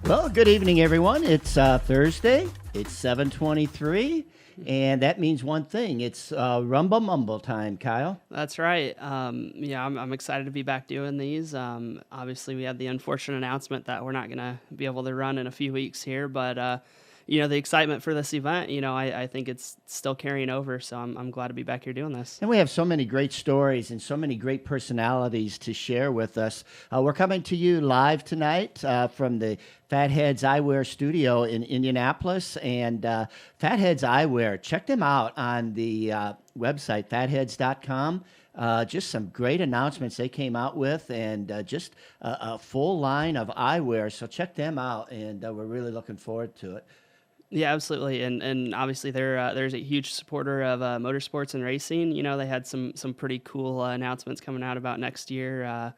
Well, good evening, everyone. It's Thursday. It's 7:23, and that means one thing. It's Rumble Mumble time, Kyle. That's right. I'm excited to be back doing these. Obviously, we had the unfortunate announcement that we're not going to be able to run in a few weeks here, but the excitement for this event, I think it's still carrying over. So I'm glad to be back here doing this. And we have so many great stories and so many great personalities to share with us. We're coming to you live tonight from the Fatheadz Eyewear Studio in Indianapolis. And Fatheadz Eyewear, check them out on the website, fatheadz.com. Just some great announcements they came out with, and just a full line of eyewear. So check them out, and we're really looking forward to it. Yeah, absolutely, and obviously there's a huge supporter of motorsports and racing. They had some pretty cool announcements coming out about next year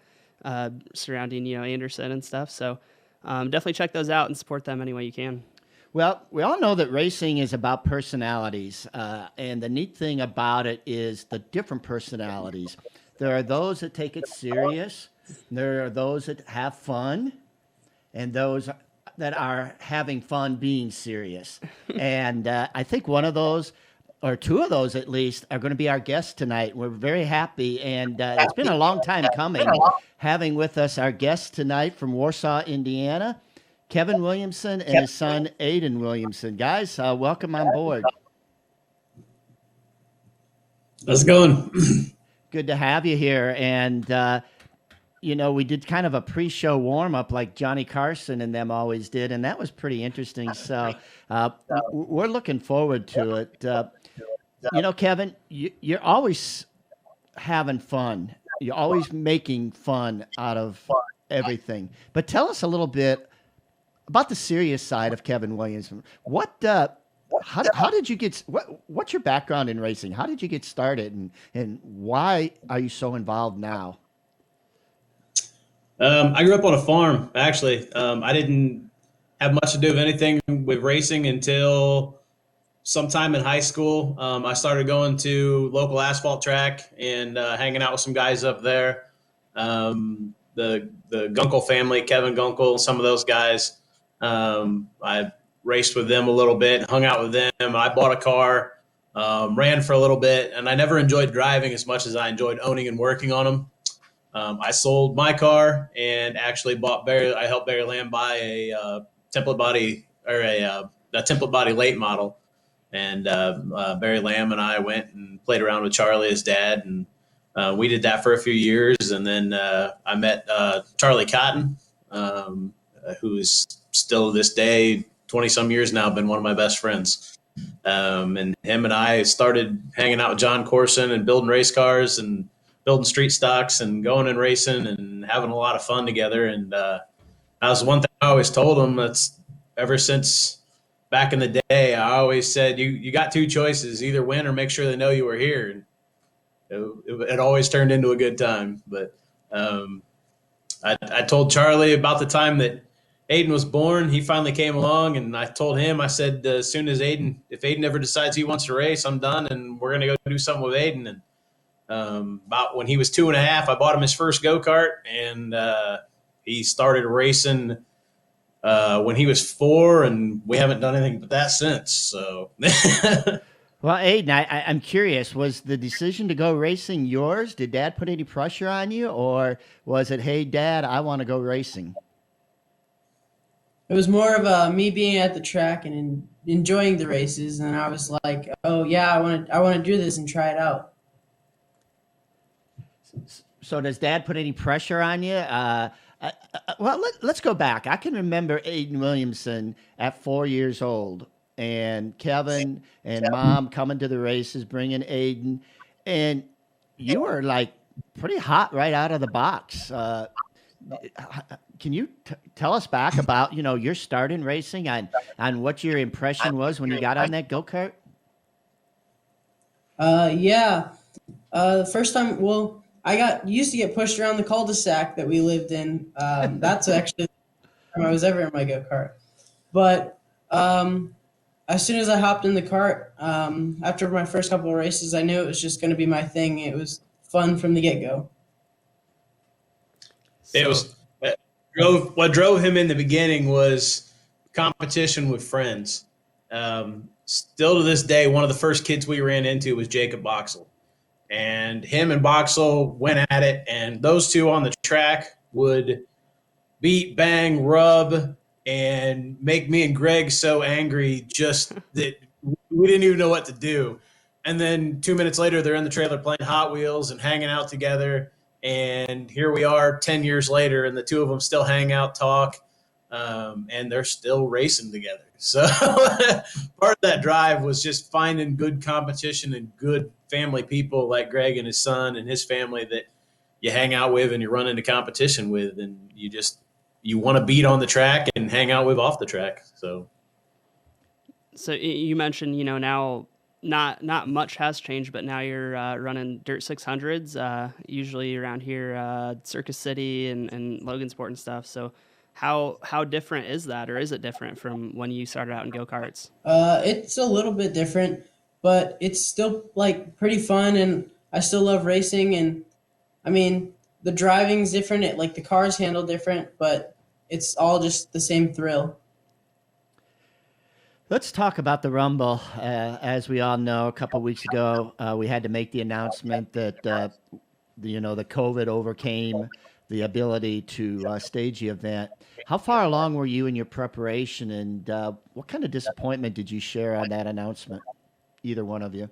surrounding Anderson and stuff. So definitely check those out and support them any way you can. Well, we all know that racing is about personalities, and the neat thing about it is the different personalities. There are those that take it serious, there are those that have fun, and those that are having fun being serious. And I think one of those, or two of those at least, are going to be our guests tonight. We're very happy, and it's been a long time coming, having with us our guest tonight from Warsaw, Indiana, Kevin Williamson and his son, Aiden Williamson. Guys, welcome on board. How's it going? Good to have you here. And, we did kind of a pre-show warm-up like Johnny Carson and them always did, and that was pretty interesting. So we're looking forward to it. Kevin, you're always having fun. You're always making fun out of everything. But tell us a little bit about the serious side of Kevin Williamson. How did you get? What's your background in racing? How did you get started, and why are you so involved now? I grew up on a farm, actually. I didn't have much to do with anything with racing until sometime in high school. I started going to local asphalt track and hanging out with some guys up there. The Gunkel family, Kevin Gunkel, some of those guys. I raced with them a little bit, hung out with them. I bought a car, ran for a little bit, and I never enjoyed driving as much as I enjoyed owning and working on them. I sold my car and actually I helped Barry Lamb buy a template body or a template body late model. And Barry Lamb and I went and played around with Charlie, his dad, and we did that for a few years. And then I met Charlie Cotton, who is still to this day, 20 some years now, been one of my best friends. And him and I started hanging out with John Corson and building race cars and building street stocks and going and racing and having a lot of fun together. And that was one thing I always told him. That's ever since back in the day, I always said, you got two choices, either win or make sure they know you were here. And it always turned into a good time. But I told Charlie about the time that Aiden was born. He finally came along, and I told him, I said, as soon as if Aiden ever decides he wants to race, I'm done, and we're going to go do something with Aiden. And about when he was 2.5, I bought him his first go-kart, and he started racing when he was 4, and we haven't done anything but that since. So, well, Aiden, I'm curious, was the decision to go racing yours? Did Dad put any pressure on you, or was it, hey, Dad, I want to go racing? It was more of me being at the track and enjoying the races, and I was like, oh yeah, I want to do this and try it out. So does Dad put any pressure on you? Well, let's go back. I can remember Aiden Williamson at 4 years old, and Kevin and Mom coming to the races, bringing Aiden, and you were like pretty hot right out of the box. Can you tell us back about your start in racing on what your impression was when you got on that go-kart? Yeah. The first time, well, I used to get pushed around the cul-de-sac that we lived in. That's actually the time I was ever in my go-kart. But as soon as I hopped in the cart, after my first couple of races, I knew it was just going to be my thing. It was fun from the get-go. It was What drove him in the beginning was competition with friends. Still to this day, one of the first kids we ran into was Jacob Boxell. And him and Boxell went at it, and those two on the track would beat, bang, rub, and make me and Greg so angry just that we didn't even know what to do. And then 2 minutes later, they're in the trailer playing Hot Wheels and hanging out together. And here we are 10 years later, and the two of them still hang out, talk, and they're still racing together. So part of that drive was just finding good competition and good family people like Greg and his son and his family that you hang out with and you run into competition with, and you want to beat on the track and hang out with off the track. So you mentioned, now not much has changed, but now you're running dirt 600s, usually around here, Circus City and Logansport and stuff. So how different is that, or is it different from when you started out in go-karts? It's a little bit different, but it's still like pretty fun, and I still love racing. And I mean, the driving's different. Like the cars handle different, but it's all just the same thrill. Let's talk about the Rumble. As we all know, a couple of weeks ago, we had to make the announcement that the COVID overcame the ability to stage the event. How far along were you in your preparation, and what kind of disappointment did you share on that announcement? Either one of you.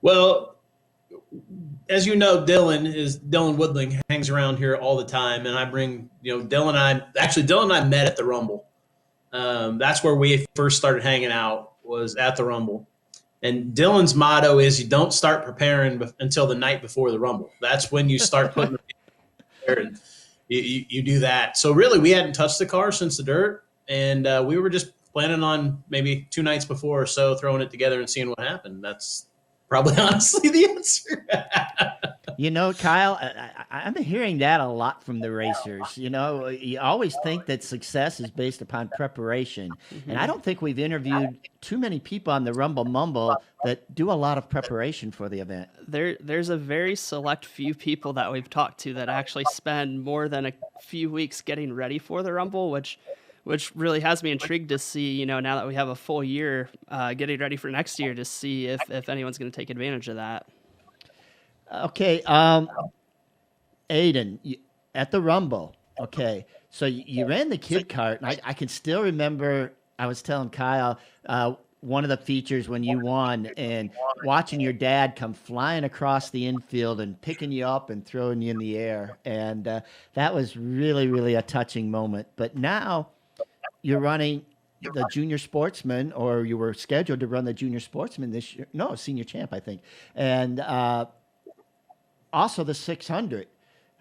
Well, as you know, Dylan Woodling hangs around here all the time, and I bring Dylan and I met at the Rumble. That's where we first started hanging out, was at the Rumble. And Dylan's motto is you don't start preparing until the night before the Rumble. That's when you start putting the there, and you do that. So really, we hadn't touched the car since the dirt, and we were just planning on maybe 2 nights before or so throwing it together and seeing what happened. That's probably honestly the answer. Kyle, I'm hearing that a lot from the racers. You always think that success is based upon preparation. And I don't think we've interviewed too many people on the Rumble Mumble that do a lot of preparation for the event. There's a very select few people that we've talked to that actually spend more than a few weeks getting ready for the Rumble, which really has me intrigued to see, now that we have a full year getting ready for next year, to see if anyone's going to take advantage of that. Okay, Aiden, at the Rumble, okay, so you ran the kid cart, and I can still remember, I was telling Kyle, one of the features when you won, and watching your dad come flying across the infield and picking you up and throwing you in the air, and that was really, really a touching moment. But now you're running the junior sportsman, or you were scheduled to run the junior sportsman this year. No, senior champ, I think. And also the 600.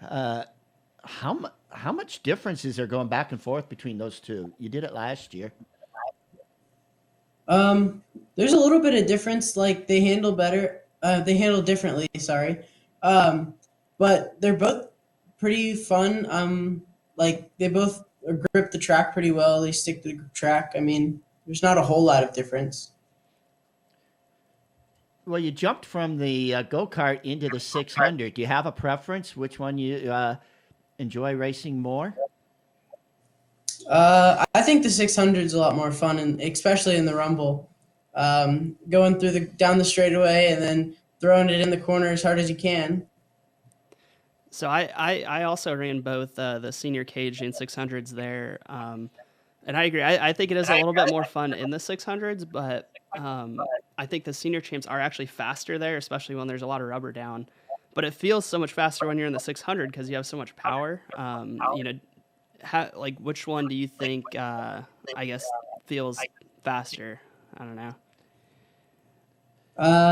How much difference is there going back and forth between those two? You did it last year. There's a little bit of difference. Like they handle better. They handle differently. Sorry. But they're both pretty fun. Like they both grip the track pretty well. They stick to the track. I mean, there's not a whole lot of difference. Well, you jumped from the go-kart into the 600. Do you have a preference? Which one you enjoy racing more? I think the 600 is a lot more fun, and especially in the Rumble. Going down the straightaway and then throwing it in the corner as hard as you can. So I also ran both the senior cage and 600s there. And I agree. I think it is a little bit more fun in the 600s, but I think the senior champs are actually faster there, especially when there's a lot of rubber down. But it feels so much faster when you're in the 600 because you have so much power. Which one do you think, I guess, feels faster? I don't know.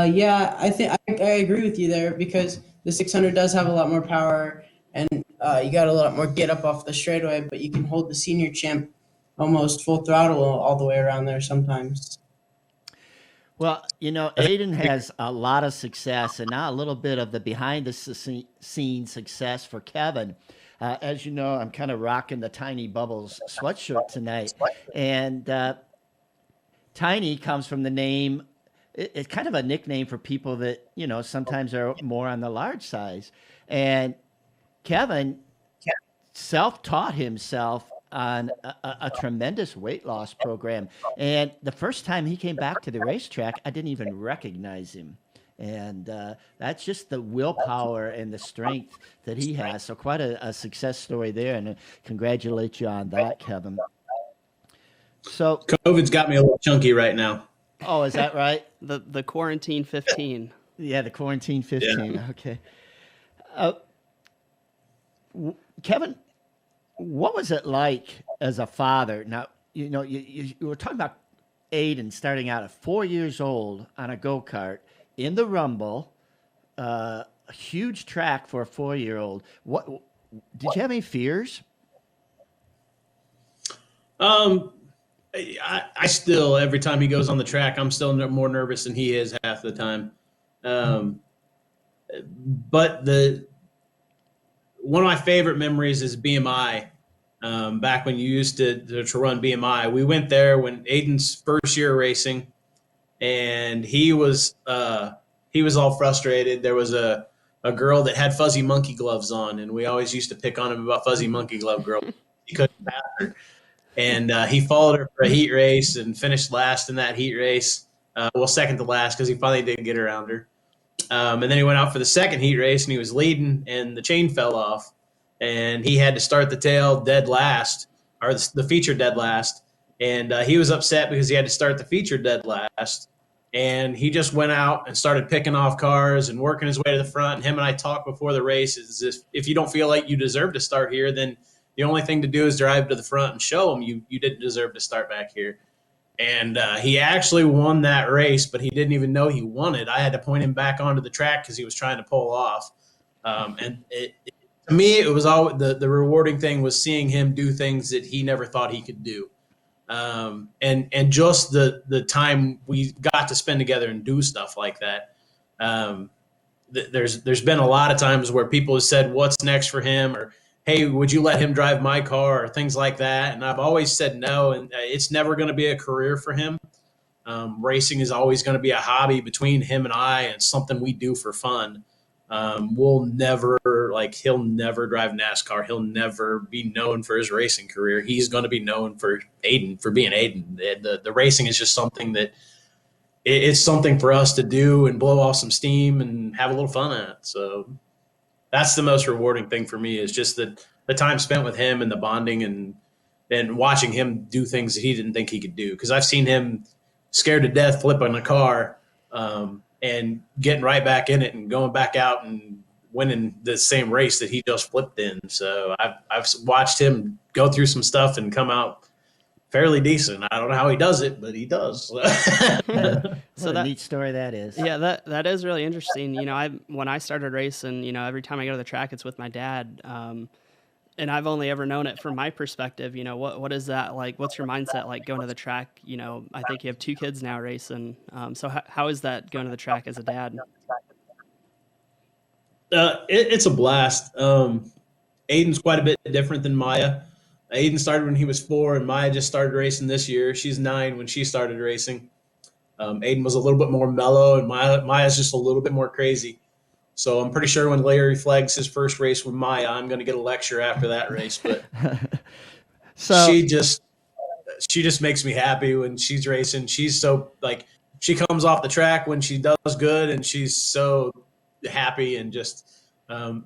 Yeah, I think I agree with you there, because the 600 does have a lot more power, and you got a lot more get up off the straightaway, but you can hold the senior champ almost full throttle all the way around there sometimes. Well, Aiden has a lot of success, and now a little bit of the behind-the-scenes success for Kevin. As you know, I'm kind of rocking the Tiny Bubbles sweatshirt tonight, and Tiny comes from the name. It's kind of a nickname for people that sometimes are more on the large size, and Kevin self-taught himself on a tremendous weight loss program. And the first time he came back to the racetrack, I didn't even recognize him. And that's just the willpower and the strength that he has. So quite a success story there. And congratulate you on that, Kevin. So COVID's got me a little chunky right now. oh, is that right? The quarantine 15. Yeah, the quarantine 15. Yeah. Okay. Kevin, what was it like as a father? Now, you were talking about Aiden starting out at 4 years old on a go-kart in the Rumble, a huge track for a 4-year-old. What did you have any fears? I still, every time he goes on the track, I'm still more nervous than he is half the time. But one of my favorite memories is BMI. Back when you used to run BMI, we went there when Aiden's first year racing, and he was all frustrated. There was a girl that had fuzzy monkey gloves on, and we always used to pick on him about fuzzy monkey glove girl. He couldn't pass her. And he followed her for a heat race and finished last in that heat race. Second to last, because he finally did get around her. And then he went out for the second heat race, and he was leading, and the chain fell off. And he had to start the tail dead last, or the feature dead last. And he was upset because he had to start the feature dead last. And he just went out and started picking off cars and working his way to the front. And him and I talked before the race is if you don't feel like you deserve to start here, then the only thing to do is drive to the front and show them you didn't deserve to start back here. And he actually won that race, but he didn't even know he won it. I had to point him back onto the track because he was trying to pull off. To me, it was all the rewarding thing was seeing him do things that he never thought he could do. And just the time we got to spend together and do stuff like that. There's been a lot of times where people have said, what's next for him? Or, hey, would you let him drive my car, or things like that? And I've always said no, and it's never going to be a career for him. Racing is always going to be a hobby between him and I, and something we do for fun. He'll never drive NASCAR. He'll never be known for his racing career. He's going to be known for being Aiden. The racing is just something that it's something for us to do and blow off some steam and have a little fun at. So that's the most rewarding thing for me, is just the time spent with him and the bonding and watching him do things that he didn't think he could do. Because I've seen him scared to death flipping a car and getting right back in it and going back out and winning the same race that he just flipped in. So I've watched him go through some stuff and come out fairly decent. I don't know how he does it, but he does. So what a neat story that is. Yeah, that is really interesting. When I started racing, every time I go to the track, it's with my dad. And I've only ever known it from my perspective. What is that like? What's your mindset like going to the track? I think you have 2 kids now racing. So how is that going to the track as a dad? It's a blast. Aiden's quite a bit different than Maya. Aiden started when he was 4, and Maya just started racing this year. She's 9 when she started racing. Aiden was a little bit more mellow, and Maya's just a little bit more crazy. So I'm pretty sure when Larry flags his first race with Maya, I'm going to get a lecture after that race. But she just makes me happy when she's racing. She's so she comes off the track when she does good, and she's so happy and just.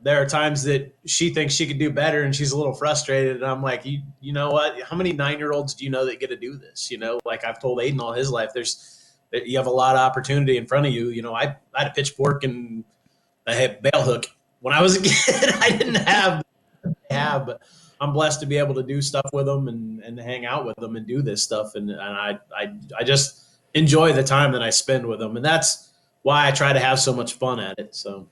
There are times that she thinks she could do better and she's a little frustrated. And I'm like, you know what? How many 9-year-olds do you know that get to do this? Like I've told Aiden all his life, you have a lot of opportunity in front of you. I had a pitchfork and I had bail hook when I was a kid. I didn't have, but I'm blessed to be able to do stuff with them and hang out with them and do this stuff. And I just enjoy the time that I spend with them. And that's why I try to have so much fun at it. So.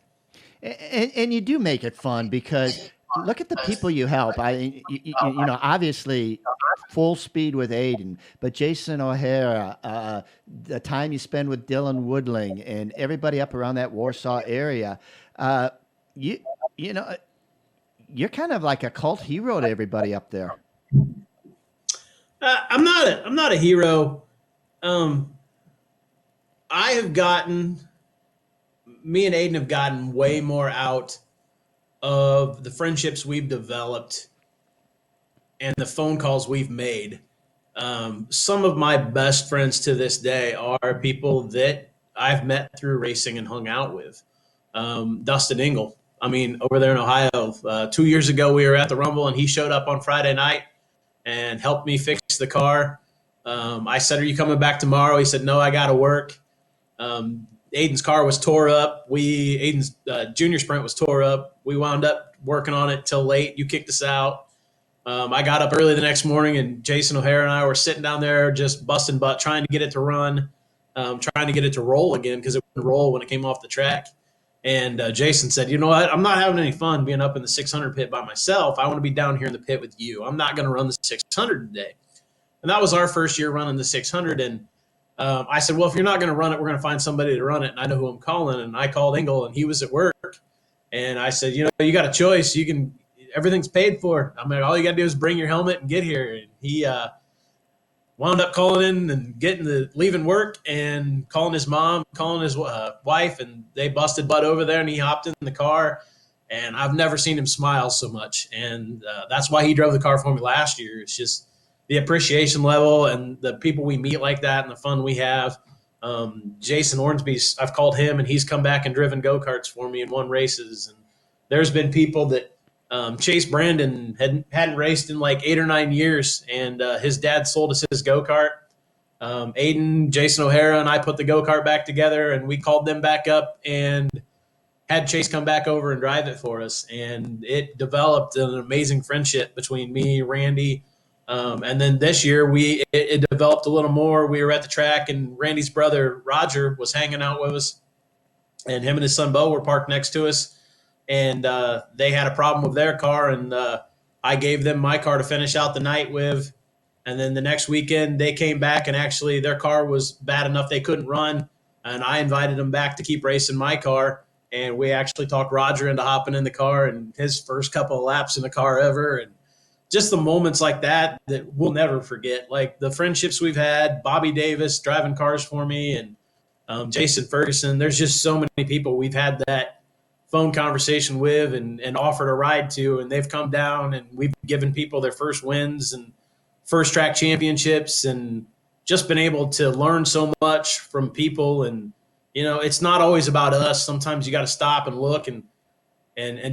And you do make it fun because look at the people you help. Obviously full speed with Aiden, but Jason O'Hara, the time you spend with Dylan Woodling and everybody up around that Warsaw area, you're kind of like a cult hero to everybody up there. I'm not a hero. Me and Aiden have gotten way more out of the friendships we've developed and the phone calls we've made. Some of my best friends to this day are people that I've met through racing and hung out with. Dustin Engel. I mean, over there in Ohio, 2 years ago, we were at the Rumble and he showed up on Friday night and helped me fix the car. I said, "Are you coming back tomorrow?" He said, "No, I got to work." Aiden's car was tore up. Aiden's junior sprint was tore up. We wound up working on it till late. You kicked us out. I got up early the next morning, and Jason O'Hara and I were sitting down there just busting butt, trying to get it to run, trying to get it to roll again because it wouldn't roll when it came off the track. And Jason said, "You know what? I'm not having any fun being up in the 600 pit by myself. I want to be down here in the pit with you. I'm not going to run the 600 today." And that was our first year running the 600. And I said, "Well, if you're not going to run it, we're going to find somebody to run it." And I know who I'm calling. And I called Engel, and he was at work. And I said, "You know, you got a choice. Everything's paid for. I mean, all you got to do is bring your helmet and get here." And he wound up calling in and leaving work and calling his mom, calling his wife, and they busted butt over there, and he hopped in the car. And I've never seen him smile so much. And that's why he drove the car for me last year. It's just the appreciation level and the people we meet like that and the fun we have. Jason Ornsby's, I've called him, and he's come back and driven go-karts for me and won races. And there's been people that Chase Brandon hadn't raced in like 8 or 9 years, and his dad sold us his go-kart. Aiden, Jason O'Hara, and I put the go-kart back together, and we called them back up and had Chase come back over and drive it for us. And it developed an amazing friendship between me, Randy, and then this year it developed a little more. We were at the track, and Randy's brother Roger was hanging out with us, and him and his son Bo were parked next to us. And they had a problem with their car, and I gave them my car to finish out the night with. And then the next weekend, they came back, and actually their car was bad enough they couldn't run. And I invited them back to keep racing my car. And we actually talked Roger into hopping in the car and his first couple of laps in the car ever. And just the moments like that we'll never forget. Like the friendships we've had, Bobby Davis driving cars for me, and Jason Ferguson. There's just so many people we've had that phone conversation with and offered a ride to, and they've come down, and we've given people their first wins and first track championships, and just been able to learn so much from people. And, you know, it's not always about us. Sometimes you got to stop and look and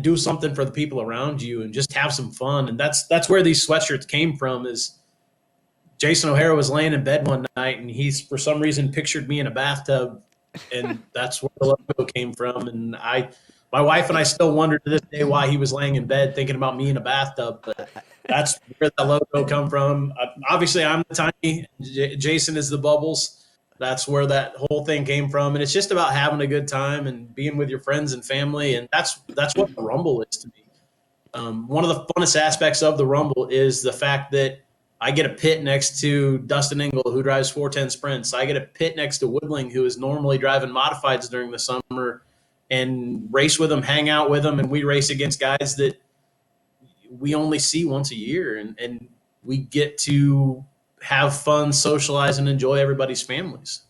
do something for the people around you and just have some fun. And that's where these sweatshirts came from. Is Jason O'Hara was laying in bed one night, and he's for some reason pictured me in a bathtub, and that's where the logo came from. And my wife and I still wonder to this day why he was laying in bed thinking about me in a bathtub, but that's where that logo come from. Obviously, I'm the tiny. Jason is the bubbles. That's where that whole thing came from, and it's just about having a good time and being with your friends and family, and that's what the Rumble is to me. One of the funnest aspects of the Rumble is the fact that I get a pit next to Dustin Engel, who drives 410 sprints. I get a pit next to Woodling, who is normally driving modifieds during the summer, and race with them, hang out with them, and we race against guys that we only see once a year, and we get to have fun, socialize, and enjoy everybody's families.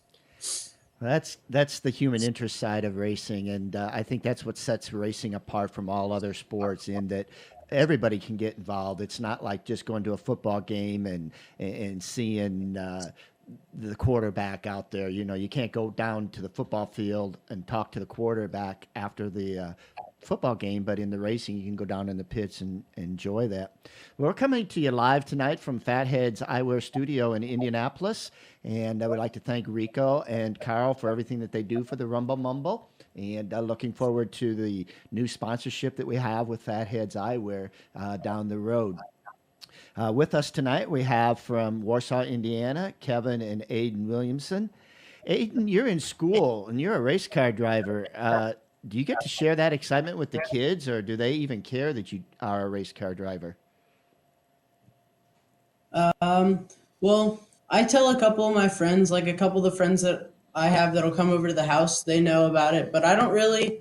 That's the human interest side of racing, and I think that's what sets racing apart from all other sports, in that everybody can get involved. It's not like just going to a football game and seeing the quarterback out there. You know, you can't go down to the football field and talk to the quarterback after the football game, but in the racing, you can go down in the pits and enjoy that. We're coming to you live tonight from Fatheadz Eyewear Studio in Indianapolis, and I would like to thank Rico and Carl for everything that they do for the Rumble Mumble, and looking forward to the new sponsorship that we have with Fatheadz Eyewear down the road. With us tonight, we have from Warsaw, Indiana, Kevin and Aiden Williamson. Aiden, you're in school and you're a race car driver. Do you get to share that excitement with the kids, or do they even care that you are a race car driver? Well, I tell a couple of my friends, like a couple of the friends that I have that'll come over to the house, they know about it, but I don't really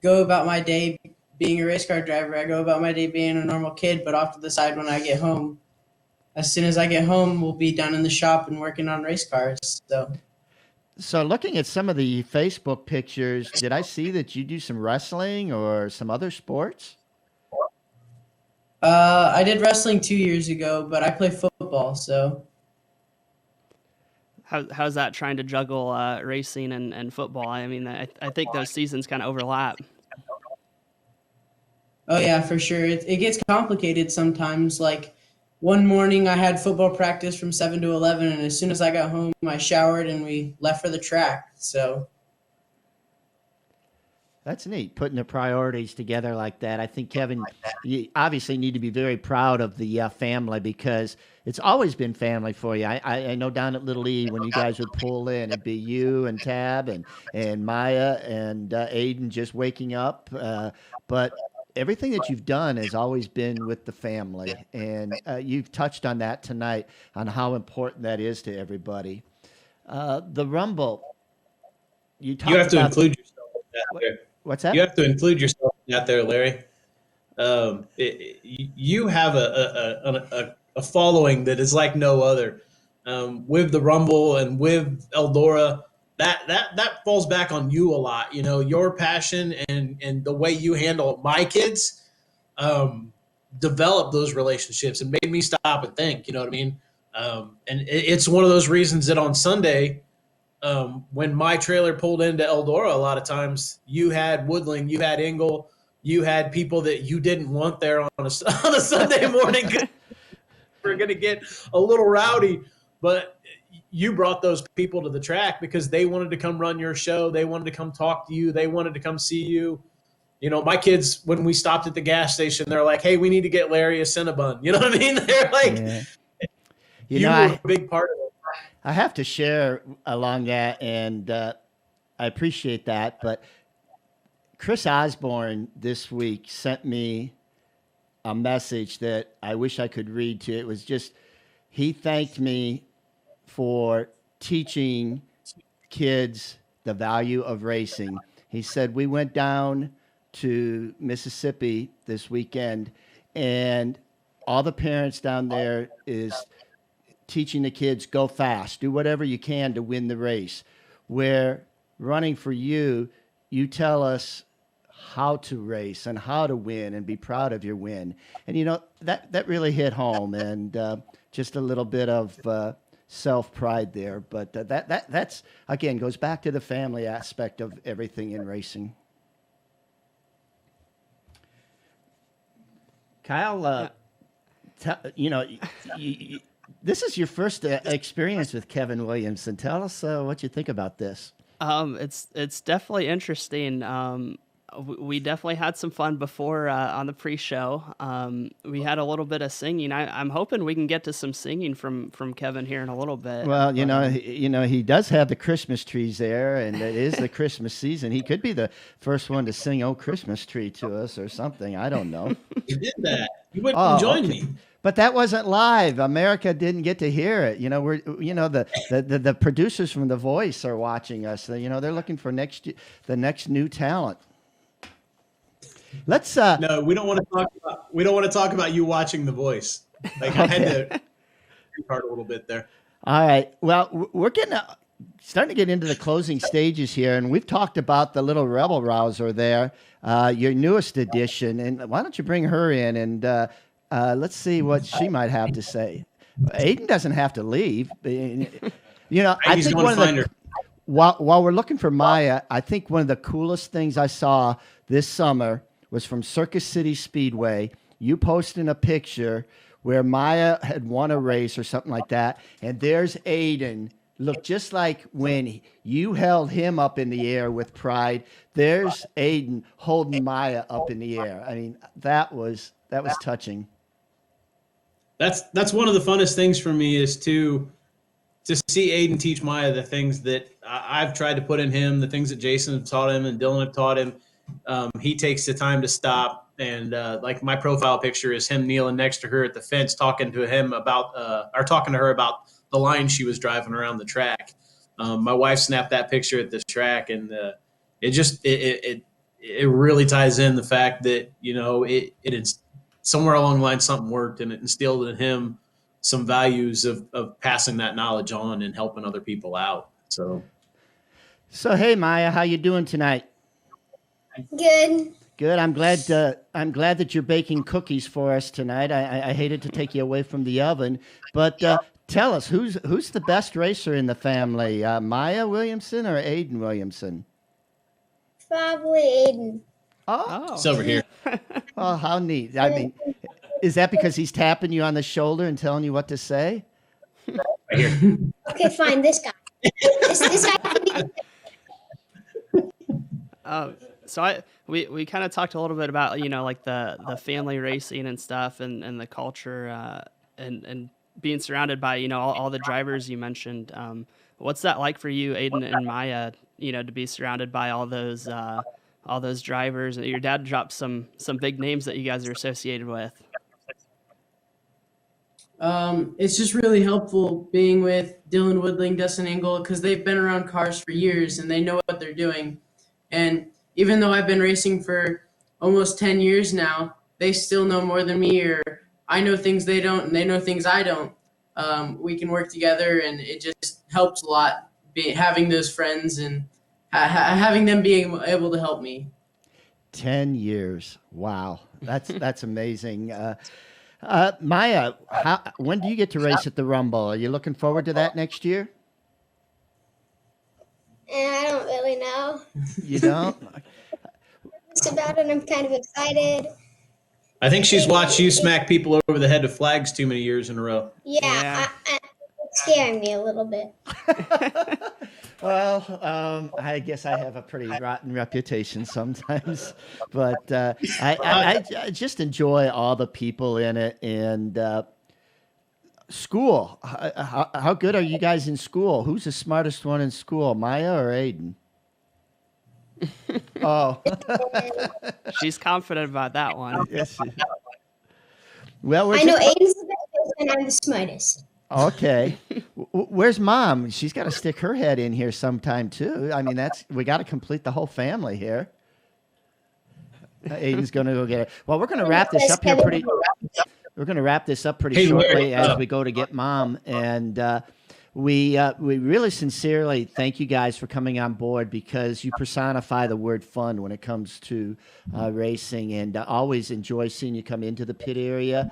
go about my day being a race car driver. I go about my day being a normal kid, but off to the side when I get home. As soon as I get home, we'll be down in the shop and working on race cars. So looking at some of the Facebook pictures, did I see that you do some wrestling or some other sports? I did wrestling 2 years ago, but I play football, so How's that trying to juggle racing and football? I mean, I think those seasons kind of overlap. oh yeah, for sure. It gets complicated sometimes. Like one morning I had football practice from 7 to 11, and as soon as I got home, I showered and we left for the track. So That's neat, putting the priorities together like that. I think, Kevin, you obviously need to be very proud of the family because it's always been family for you. I know down at Little E when you guys would pull in, it'd be you and Tab and Maya and Aiden just waking up. But everything that you've done has always been with the family. And you've touched on that tonight, on how important that is to everybody. The Rumble, you talked You have to about include yourself in that there. what's that? You have to include yourself in that there, Larry. You have a following that is like no other. With the Rumble and with Eldora, that falls back on you a lot. You know, your passion and the way you handle my kids developed those relationships and made me stop and think. You know what I mean? And it's one of those reasons that on Sunday, when my trailer pulled into Eldora, a lot of times you had Woodling, you had Engel, you had people that you didn't want there on a Sunday morning. We're going to get a little rowdy, but you brought those people to the track because they wanted to come run your show. They wanted to come talk to you. They wanted to come see you. You know, my kids, when we stopped at the gas station, they're like, hey, we need to get Larry a Cinnabon. You know what I mean? They're like, Yeah. you were a big part of it. I have to share along that, and I appreciate that. But Chris Osborne this week sent me a message that I wish I could read to you. It was just, he thanked me for teaching kids the value of racing. He said, we went down to Mississippi this weekend, and all the parents down there is teaching the kids, go fast, do whatever you can to win the race. Where running for you, you tell us how to race and how to win and be proud of your win. And, you know, that really hit home, and just a little bit of self-pride there. But that's, again, goes back to the family aspect of everything in racing. Kyle, you know, this is your first experience with Kevin Williamson. Tell us what you think about this. It's definitely interesting. We definitely had some fun before on the pre-show. We had a little bit of singing. I'm hoping we can get to some singing from Kevin here in a little bit. Well, you know, he does have the Christmas trees there, and it is the Christmas season. He could be the first one to sing "Oh Christmas Tree" to us or something. I don't know. You did that. You wouldn't join me. But that wasn't live. America didn't get to hear it. You know, the producers from The Voice are watching us. You know, they're looking for the next new talent. Let's No, we don't want to talk about you watching The Voice. Like I had to part a little bit there. All right. Well, we're starting to get into the closing stages here, and we've talked about the little rebel rouser there, your newest addition. And why don't you bring her in and let's see what she might have to say. Aiden doesn't have to leave. You know, I think while we're looking for Maya, I think one of the coolest things I saw this summer was from Circus City Speedway. You posting a picture where Maya had won a race or something like that, and there's Aiden. Look, just like when you held him up in the air with pride, there's Aiden holding Maya up in the air. I mean, that was touching. That's one of the funnest things for me is to see Aiden teach Maya the things that I've tried to put in him, the things that Jason have taught him and Dylan have taught him. He takes the time to stop, and like my profile picture is him kneeling next to her at the fence, talking to her about the line she was driving around the track. My wife snapped that picture at this track, and it really ties in the fact that, you know, it is somewhere along the line something worked, and it instilled in him some values of passing that knowledge on and helping other people out. So hey, Maya, how you doing tonight? Good. Good. I'm glad. I'm glad that you're baking cookies for us tonight. I hated to take you away from the oven, but tell us who's the best racer in the family, Maya Williamson or Aiden Williamson? Probably Aiden. Oh, It's Oh, over here. oh, how neat. I mean, is that because he's tapping you on the shoulder and telling you what to say? Right here. Okay, fine. This guy. This guy can be. so we kind of talked a little bit about like the family racing and stuff and the culture and being surrounded by all the drivers you mentioned. What's that like for you, Aiden and Maya? To be surrounded by all those drivers. Your dad dropped some big names that you guys are associated with. It's just really helpful being with Dylan Woodling, Dustin Engel, because they've been around cars for years and they know what they're doing. And even though I've been racing for almost 10 years now, they still know more than me, or I know things they don't, and they know things I don't. We can work together, and it just helps a lot having those friends and having them being able to help me. 10 years. Wow. That's amazing. Maya, when do you get to race at the Rumble? Are you looking forward to that next year? And I don't really know. You don't? It's about it. I'm kind of excited. I think she's watched you smack people over the head with flags too many years in a row. Yeah, Yeah. it's scaring me a little bit. Well, I guess I have a pretty rotten reputation sometimes, but I just enjoy all the people in it and school. How good are you guys in school? Who's the smartest one in school, Maya or Aiden? Oh, She's confident about that one. yes. Well, I know Aiden's the best and I'm the smartest. Okay. Where's mom? She's got to stick her head in here sometime too. I mean, we got to complete the whole family here. Aiden's going to go get it. Well, we're going to wrap this up here pretty. We're going to wrap this up pretty Hey, shortly Larry, as we go to get mom, and we really sincerely thank you guys for coming on board because you personify the word fun when it comes to racing, and always enjoy seeing you come into the pit area.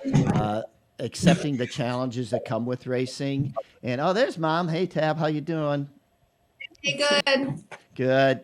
Accepting the challenges that come with racing. And there's mom. Hey Tab, how you doing? Hey, good. Good.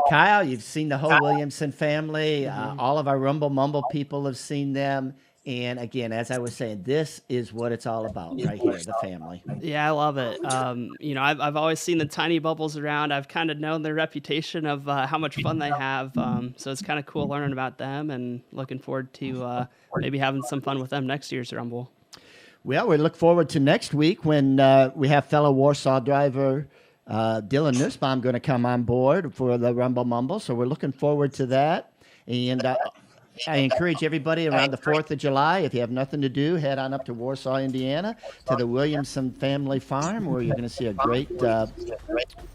Kyle, you've seen the whole Williamson family. All of our Rumble Mumble people have seen them. And again, as I was saying, this is what it's all about right here, the family. Yeah, I love it. I've always seen the tiny bubbles around. I've kind of known their reputation of how much fun they have. So it's kind of cool learning about them and looking forward to maybe having some fun with them next year's Rumble. Well, we look forward to next week when we have fellow Warsaw driver Dylan Nussbaum going to come on board for the Rumble Mumble. So we're looking forward to that. And I encourage everybody around the 4th of July, if you have nothing to do, head on up to Warsaw, Indiana, to the Williamson family farm, where you're going to see a great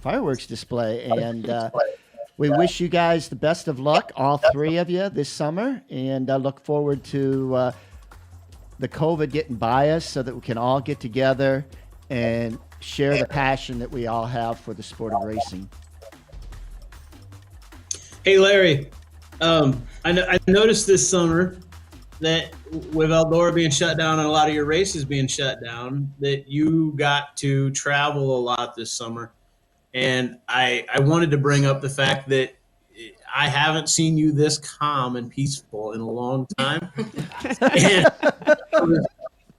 fireworks display. And we wish you guys the best of luck, all three of you, this summer. And I look forward to the COVID getting by us so that we can all get together and share the passion that we all have for the sport of racing. Hey, Larry. I noticed this summer that with Eldora being shut down and a lot of your races being shut down, that you got to travel a lot this summer. And I wanted to bring up the fact that I haven't seen you this calm and peaceful in a long time. And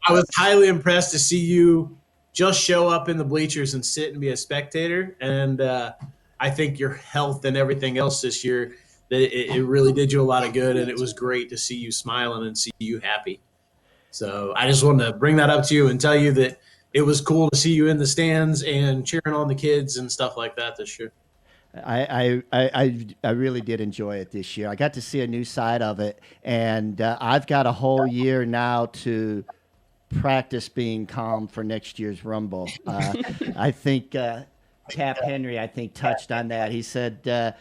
I was highly impressed to see you just show up in the bleachers and sit and be a spectator. And I think your health and everything else this year, that it really did you a lot of good, and it was great to see you smiling and see you happy. So I just wanted to bring that up to you and tell you that it was cool to see you in the stands and cheering on the kids and stuff like that this year. I really did enjoy it this year. I got to see a new side of it, and I've got a whole year now to practice being calm for next year's Rumble. I think Cap Henry, touched on that. He said, that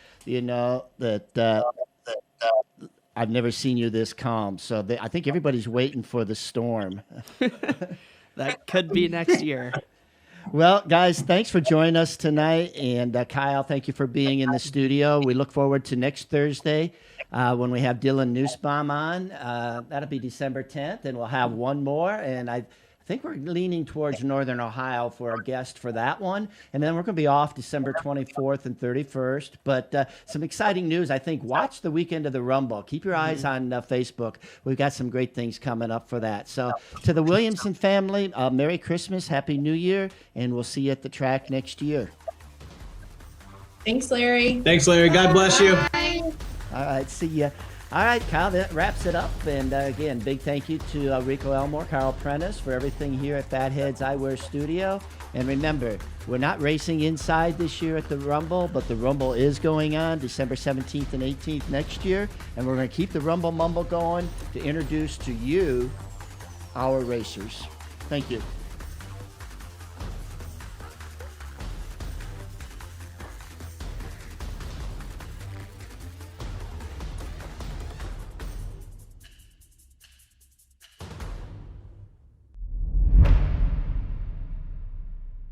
I've never seen you this calm. So I think everybody's waiting for the storm. That could be next year. Well, guys, thanks for joining us tonight. And Kyle, thank you for being in the studio. We look forward to next Thursday when we have Dylan Nussbaum on. That'll be December 10th, and we'll have one more. And I think we're leaning towards Northern Ohio for a guest for that one. And then we're going to be off December 24th and 31st. But some exciting news. I think watch the weekend of the Rumble. Keep your eyes on Facebook. We've got some great things coming up for that. So to the Williamson family, Merry Christmas, Happy New Year, and we'll see you at the track next year. Thanks, Larry. Thanks, Larry. God bless you. Bye. All right, see ya. All right, Kyle, that wraps it up. And again, big thank you to Rico Elmore, Carl Prentice for everything here at Fatheadz Eyewear Studio. And remember, we're not racing inside this year at the Rumble, but the Rumble is going on December 17th and 18th next year. And we're going to keep the Rumble Mumble going to introduce to you our racers. Thank you.